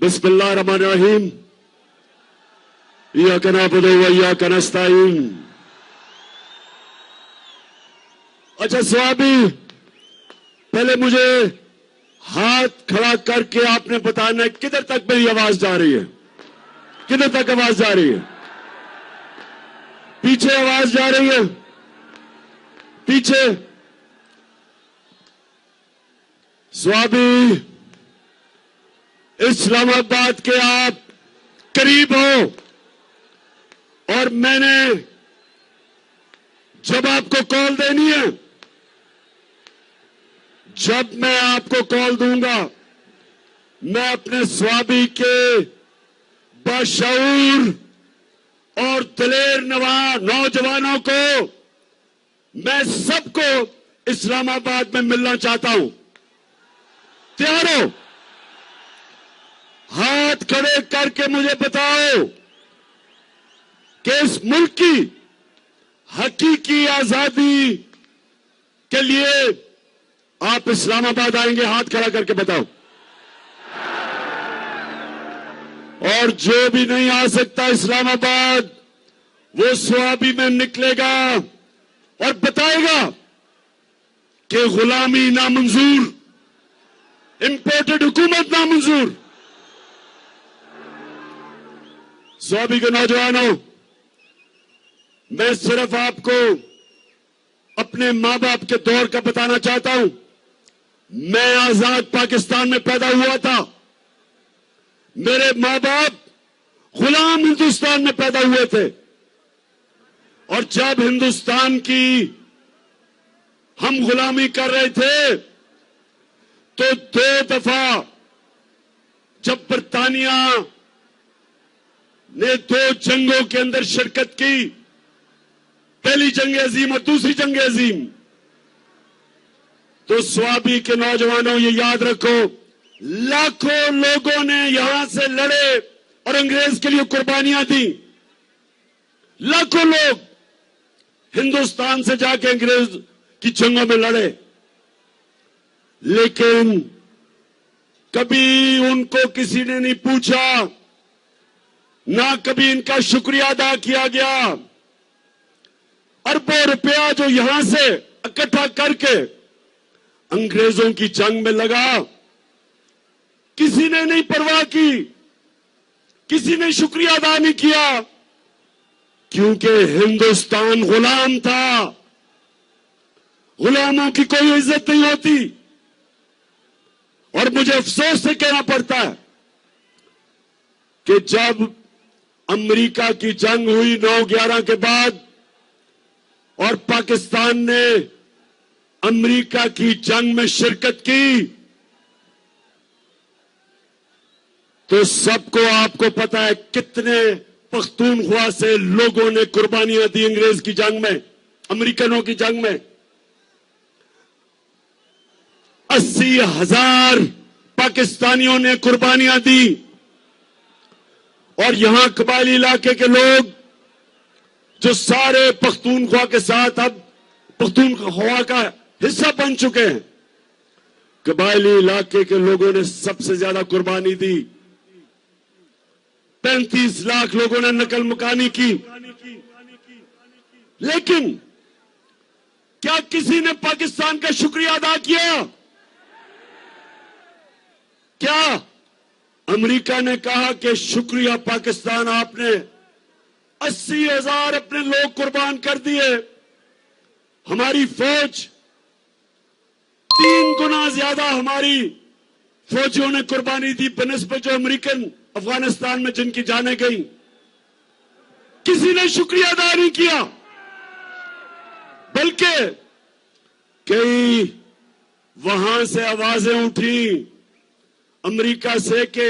بسم اللہ الرحمن الرحیم ایاک نعبد و ایاک نستعین. اچھا سوابی، پہلے مجھے ہاتھ کھڑا کر کے آپ نے بتانا ہے کدھر تک میری آواز جا رہی ہے. کدھر تک آواز جا رہی ہے؟ پیچھے آواز جا رہی ہے؟ پیچھے؟ سوابی، اسلام آباد کے آپ قریب ہو، اور میں نے جب آپ کو کال دینی ہے، جب میں آپ کو کال دوں گا، میں اپنے سوابی کے باشعور اور دلیر نوجوانوں کو، میں سب کو اسلام آباد میں ملنا چاہتا ہوں. تیار ہو؟ ہاتھ کھڑے کر کے مجھے بتاؤ کہ اس ملک کی حقیقی آزادی کے لیے آپ اسلام آباد آئیں گے؟ ہاتھ کھڑا کر کے بتاؤ. اور جو بھی نہیں آ سکتا اسلام آباد، وہ سوابی میں نکلے گا اور بتائے گا کہ غلامی نامنظور، امپورٹڈ حکومت نامنظور. سوابی کے نوجوانوں، میں صرف آپ کو اپنے ماں باپ کے دور کا بتانا چاہتا ہوں. میں آزاد پاکستان میں پیدا ہوا تھا. میرے ماں باپ غلام ہندوستان میں پیدا ہوئے تھے، اور جب ہندوستان کی ہم غلامی کر رہے تھے تو 2 دفعہ جب برطانیہ نے 2 جنگوں کے اندر شرکت کی، پہلی جنگ عظیم اور دوسری جنگ عظیم، تو سوابی کے نوجوانوں یہ یاد رکھو، لاکھوں لوگوں نے یہاں سے لڑے اور انگریز کے لیے قربانیاں دی. لاکھوں لوگ ہندوستان سے جا کے انگریز کی جنگوں میں لڑے، لیکن کبھی ان کو کسی نے نہیں پوچھا، نہ کبھی ان کا شکریہ ادا کیا گیا. اربوں روپیہ جو یہاں سے اکٹھا کر کے انگریزوں کی جنگ میں لگا، کسی نے نہیں پرواہ کی، کسی نے شکریہ ادا نہیں کیا، کیونکہ ہندوستان غلام تھا. غلاموں کی کوئی عزت نہیں ہوتی. اور مجھے افسوس سے کہنا پڑتا ہے کہ جب امریکہ کی جنگ ہوئی 9/11 کے بعد، اور پاکستان نے امریکہ کی جنگ میں شرکت کی، تو سب کو آپ کو پتا ہے کتنے پختونخوا سے لوگوں نے قربانیاں دی انگریز کی جنگ میں، امریکنوں کی جنگ میں. 80,000 پاکستانیوں نے قربانیاں دی. اور یہاں قبائلی علاقے کے لوگ جو سارے پختونخوا کے ساتھ اب پختونخوا کا حصہ بن چکے ہیں، قبائلی علاقے کے لوگوں نے سب سے زیادہ قربانی دی. 35 لاکھ لوگوں نے نقل مکانی کی. لیکن کیا کسی نے پاکستان کا شکریہ ادا کیا؟ کیا امریکہ نے کہا کہ شکریہ پاکستان، آپ نے 80,000 اپنے لوگ قربان کر دیے، ہماری فوج 3 گنا زیادہ ہماری فوجیوں نے قربانی دی بنسبت جو امریکن افغانستان میں جن کی جانیں گئیں؟ کسی نے شکریہ ادا نہیں کیا، بلکہ کئی وہاں سے آوازیں اٹھی امریکہ سے کہ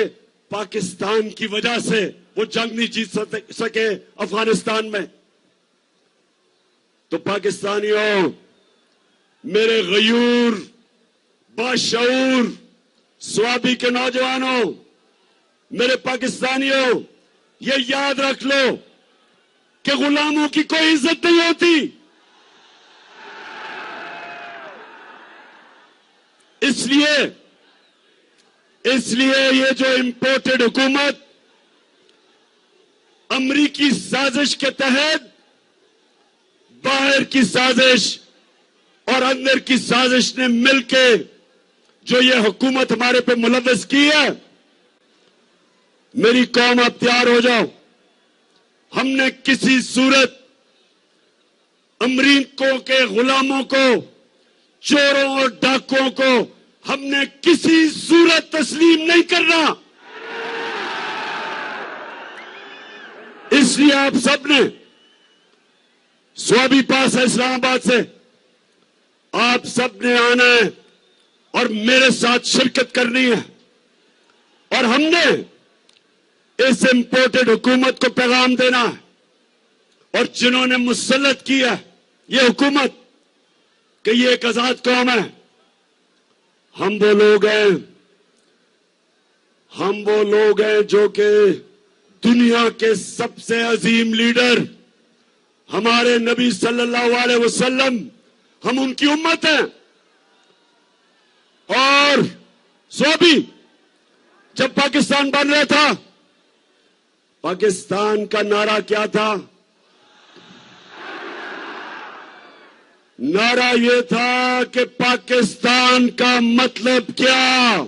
پاکستان کی وجہ سے وہ جنگ نہیں جیت سکے افغانستان میں. تو پاکستانیوں، میرے غیور باشعور سوابی کے نوجوانوں، میرے پاکستانیوں، یہ یاد رکھ لو کہ غلاموں کی کوئی عزت نہیں ہوتی. اس لیے اس لیے یہ جو امپورٹڈ حکومت امریکی سازش کے تحت باہر کی سازش اور اندر کی سازش نے مل کے جو یہ حکومت ہمارے پہ ملوث کی ہے، میری قوم آپ تیار ہو جاؤ. ہم نے کسی صورت امریکوں کے غلاموں کو، چوروں اور ڈاکوؤں کو ہم نے کسی صورت تسلیم نہیں کرنا. اس لیے آپ سب نے سوابی پاس ہے اسلام آباد سے، آپ سب نے آنا ہے اور میرے ساتھ شرکت کرنی ہے. اور ہم نے اس امپورٹڈ حکومت کو پیغام دینا ہے، اور جنہوں نے مسلط کیا یہ حکومت کہ یہ ایک آزاد قوم ہے، ہم وہ لوگ ہیں جو کہ دنیا کے سب سے عظیم لیڈر ہمارے نبی صلی اللہ علیہ وسلم، ہم ان کی امت ہیں. اور سوابی جب پاکستان بن رہا تھا، پاکستان کا نعرہ کیا تھا؟ نعرہ یہ تھا کہ پاکستان کا مطلب کیا؟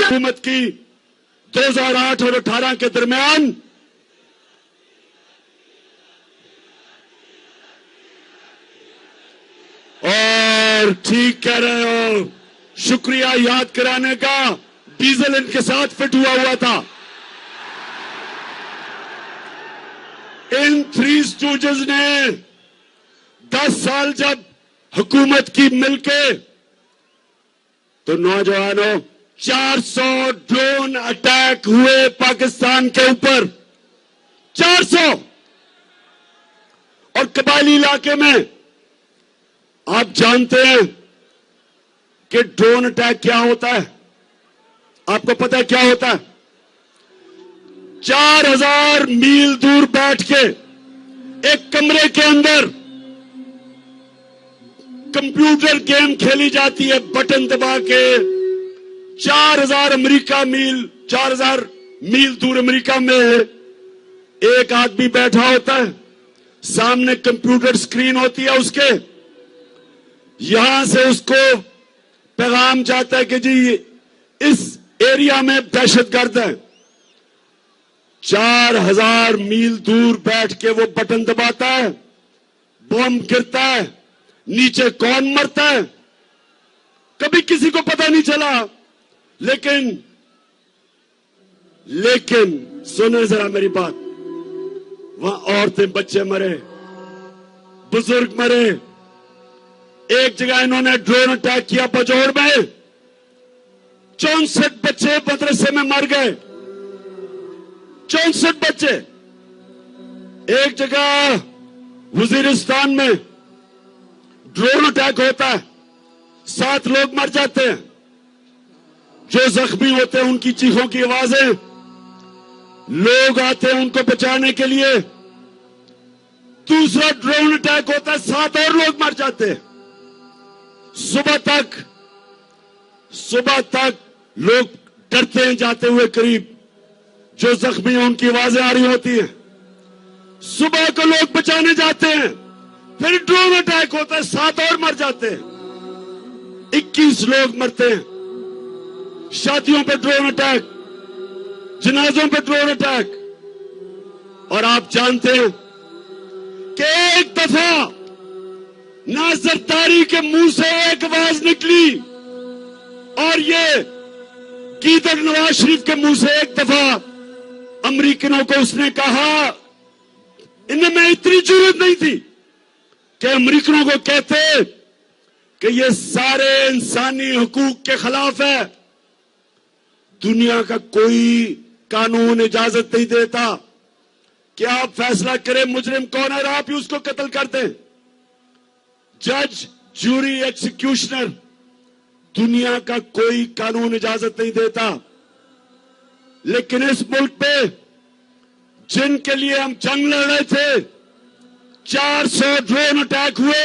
حکومت کی 2008 اور 2018 کے درمیان اور ٹھیک کہہ رہے ہو، شکریہ یاد کرانے کا، ڈیزل ان کے ساتھ فٹ ہوا تھا. ان 3 اسٹوجز نے 10 سال جب حکومت کی مل کے، تو نوجوانوں 400 ڈرون اٹیک ہوئے پاکستان کے اوپر، 400. اور قبائلی علاقے میں آپ جانتے ہیں کہ ڈرون اٹیک کیا ہوتا ہے؟ آپ کو پتہ ہے کیا ہوتا ہے؟ 4000 میل دور بیٹھ کے ایک کمرے کے اندر کمپیوٹر گیم کھیلی جاتی ہے بٹن دبا کے. 4000 میل دور امریکہ میں ایک آدمی بیٹھا ہوتا ہے، سامنے کمپیوٹر سکرین ہوتی ہے اس کے، یہاں سے اس کو پیغام جاتا ہے کہ جی اس ایریا میں دہشت گرد ہے. 4000 میل دور بیٹھ کے وہ بٹن دباتا ہے، بم گرتا ہے، نیچے کون مرتا ہے کبھی کسی کو پتہ نہیں چلا. لیکن سنیں ذرا میری بات، وہاں عورتیں بچے مرے، بزرگ مرے. ایک جگہ انہوں نے ڈرون اٹیک کیا بجوڑ میں، 64 بچے مدرسے میں مر گئے، 64 بچے. ایک جگہ وزیرستان میں ڈرون اٹیک ہوتا ہے، 7 لوگ مر جاتے ہیں. جو زخمی ہوتے ہیں ان کی چیخوں کی آوازیں، لوگ آتے ہیں ان کو بچانے کے لیے. دوسرا ڈرون اٹیک ہوتا ہے، 7 اور لوگ مر جاتے ہیں. صبح تک لوگ ڈرتے ہیں جاتے ہوئے قریب، جو زخمی ہیں ان کی آوازیں آ رہی ہوتی ہیں. صبح کو لوگ بچانے جاتے ہیں، پھر ڈرون اٹیک ہوتا ہے، 7 اور مر جاتے ہیں، 21 لوگ مرتے ہیں. شادیوں پہ ڈرون اٹیک، جنازوں پہ ڈرون اٹیک. اور آپ جانتے ہیں کہ ایک دفعہ نہ زرداری کے منہ سے ایک آواز نکلی، اور یہ گیدڑ نواز شریف کے منہ سے ایک دفعہ امریکنوں کو اس نے کہا، انہیں میں اتنی جرأت نہیں تھی کہ امریکنوں کو کہتے کہ یہ سارے انسانی حقوق کے خلاف ہے. دنیا کا کوئی قانون اجازت نہیں دیتا کہ آپ فیصلہ کریں مجرم کون ہے اور آپ ہی اس کو قتل کر دیں. جج، جوری، ایکسیکیوشنر، دنیا کا کوئی قانون اجازت نہیں دیتا. لیکن اس ملک پہ جن کے لیے ہم جنگ لڑ رہے تھے، 400 ڈرون اٹیک ہوئے.